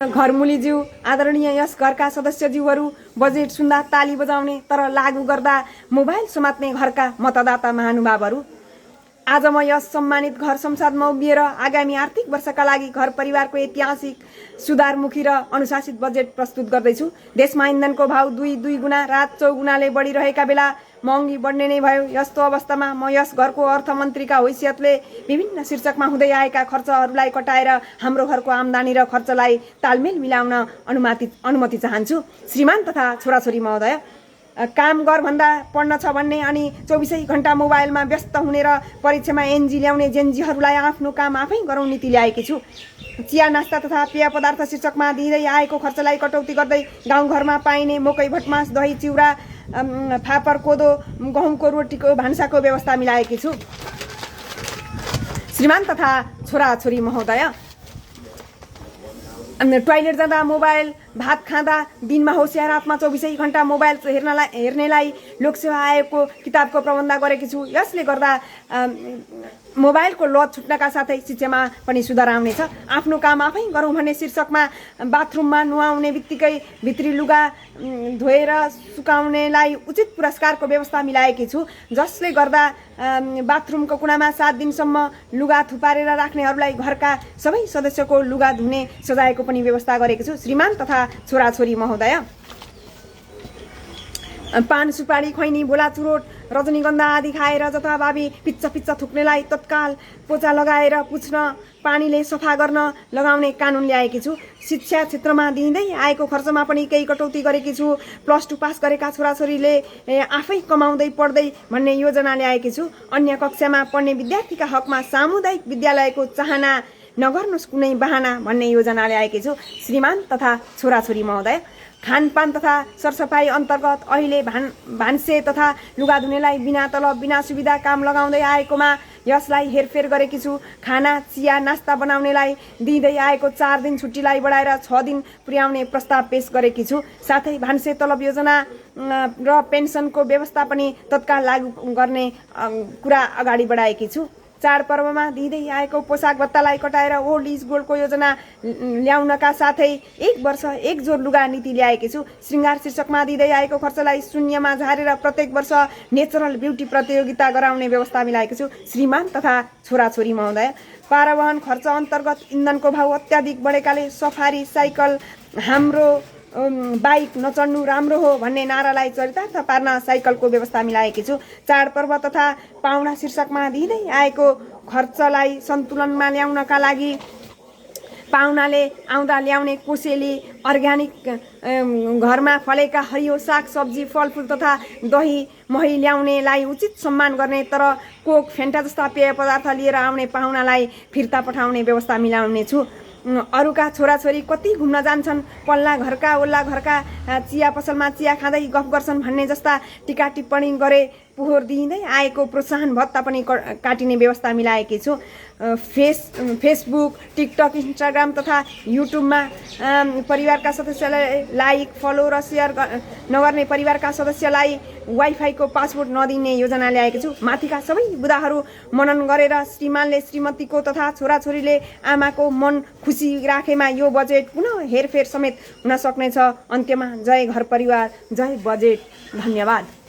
घरमुलीज्यू, आदरणीय यस घरका सदस्यज्यूहरू, बजेट सुन्दा ताली बजाउने तर लागू गर्दा मोबाइल समात्ने घरका मतदाता महानुभावहरू, आज म यस सम्मानित घर संसदमा उभिएर आगामी आर्थिक वर्षका लागि घर परिवारको ऐतिहासिक सुधारमुखी र अनुशासित बजेट प्रस्तुत गर्दैछु। देशमा इन्धनको भाव दुई गुणा रात चौगुणाले बढिरहेका बेला महँगी बढ्ने नै भयो। यस्तो अवस्थामा म यस घरको अर्थमन्त्रीका हैसियतले विभिन्न शीर्षकमा हुँदै आएका खर्चहरूलाई कटाएर हाम्रो घरको आम्दानी र खर्चलाई तालमेल मिलाउन अनुमति चाहन्छु। श्रीमान तथा छोराछोरी महोदय, काम गर भन्दा पढ्न छ भन्ने अनि 24 घण्टा मोबाइलमा व्यस्त हुने र परीक्षामा एनजी ल्याउने जेनजीहरूलाई आफ्नो काम आफै गरौँ नीति ल्याएकी छु। चिया नास्ता तथा पेय पदार्थ शीर्षकमा दिँदै आएको खर्चलाई कटौती गर्दै गाउँघरमा पाइने मकै भटमास दही चिउरा फापर कोदो गहुँको रोटीको भान्साको व्यवस्था मिलाएकी छु। श्रीमान तथा छोराछोरी महोदय, टोयलेट जाँदा मोबाइल, भात खाँदा दिनमा होस् या रातमा 24 घण्टा मोबाइल हेर्नेलाई लोकसेवा आयोगको किताबको प्रबन्ध गरेकी छु। यसले गर्दा मोबाइलको लत छुट्नका साथै शिक्षामा पनि सुधार आउनेछ। आफ्नो काम आफै गरौँ भन्ने शीर्षकमा बाथरुममा नुहाउने बित्तिकै भित्री लुगा धोएर सुकाउनेलाई उचित पुरस्कारको व्यवस्था मिलाएकी छु, जसले गर्दा बाथरुमको कुनामा 7 दिनसम्म लुगा थुपारेर राख्नेहरूलाई घरका सबै सदस्यको लुगा धुने सजायको पनि व्यवस्था गरेकी छु। श्रीमान तथा छोराछोरी महोदय, पान सुपारी खैनी भोला चुरोट रजनीगन्धा आदि खाएर जताभावी पिच्चा थुक्नेलाई तत्काल पोचा लगाएर पुछ्न पानीले सफा गर्न लगाउने कानुन ल्याएकी छु। शिक्षा क्षेत्रमा दिँदै आएको खर्चमा पनि केही कटौती गरेकी छु। +2 पास गरेका छोराछोरीले आफै कमाउँदै पढ्दै भन्ने योजना ल्याएकी छु। अन्य कक्षामा पढ्ने विद्यार्थीका हकमा सामुदायिक विद्यालयको चाहना नगर्नुहोस् कुनै बहाना भन्ने योजना ल्याएकी छु। श्रीमान तथा छोराछोरी महोदय, खानपान तथा सरसफाई अन्तर्गत अहिले भान्से तथा लुगा धुनेलाई बिना तलब बिना सुविधा काम लगाउँदै आएकोमा यसलाई हेरफेर गरेकी छु। खाना चिया नास्ता बनाउनेलाई दिँदै आएको 4 दिन छुट्टीलाई बढाएर 6 दिन पुर्याउने प्रस्ताव पेश गरेकी छु। साथै भान्से तलब योजना र पेन्सनको व्यवस्था पनि तत्काल लागू गर्ने कुरा अगाडि बढाएकी छु। चाडपर्वमा दिँदै आएको पोसाक भत्तालाई कटाएर ओल्ड इज गोल्डको योजना ल्याउनका साथै 1 वर्ष 1 जोर लुगा नीति ल्याएकी छु। श्रृङ्गार शीर्षकमा दिँदै आएको खर्चलाई शून्यमा झारेर प्रत्येक वर्ष नेचरल ब्युटी प्रतियोगिता गराउने व्यवस्था मिलाएकी छु। श्रीमान तथा छोराछोरी महोदय, पारवहन खर्च अन्तर्गत इन्धनको भाव अत्याधिक बढेकाले सफारी साइकल हाम्रो बाइक नचढ्नु राम्रो हो भन्ने नारालाई चरितार्थ पार्न साइकलको व्यवस्था मिलाएकी छु। चाडपर्व तथा पाहुना शीर्षकमा दिँदै आएको खर्चलाई सन्तुलनमा ल्याउनका लागि पाहुनाले आउँदा ल्याउने कोसेली अर्ग्यानिक घरमा फलेका हरियो साग सब्जी फलफुल तथा दही मही ल्याउनेलाई उचित सम्मान गर्ने तर कोक फेन्टा जस्ता पेय पदार्थ लिएर आउने पाहुनालाई फिर्ता पठाउने व्यवस्था मिलाउने छु। अरूका छोराछोरी कति घुम्न जान्छन्, पल्ला घरका ओल्ला घरका चिया पसलमा चिया खाँदै गफ गर्छन् भन्ने जस्ता टिका टिप्पणी गरे पोहोर दिँदै आएको प्रोत्साहन भत्ता पनि काटिने व्यवस्था मिलाएकी छु। फेसबुक, टिकटक, इन्स्टाग्राम तथा युट्युबमा परिवारका सदस्यलाई लाइक फलो र सेयर नगर्ने परिवारका सदस्यलाई वाइफाईको पासवर्ड नदिने योजना ल्याएकी छु। माथिका सबै बुदाहरू मनन गरेर श्रीमानले श्रीमतीको तथा छोराछोरीले आमाको मन खुसी राखेमा यो बजेट पुनः हेरफेर समेत हुन सक्नेछ। अन्त्यमा जय घर परिवार, जय बजेट। धन्यवाद।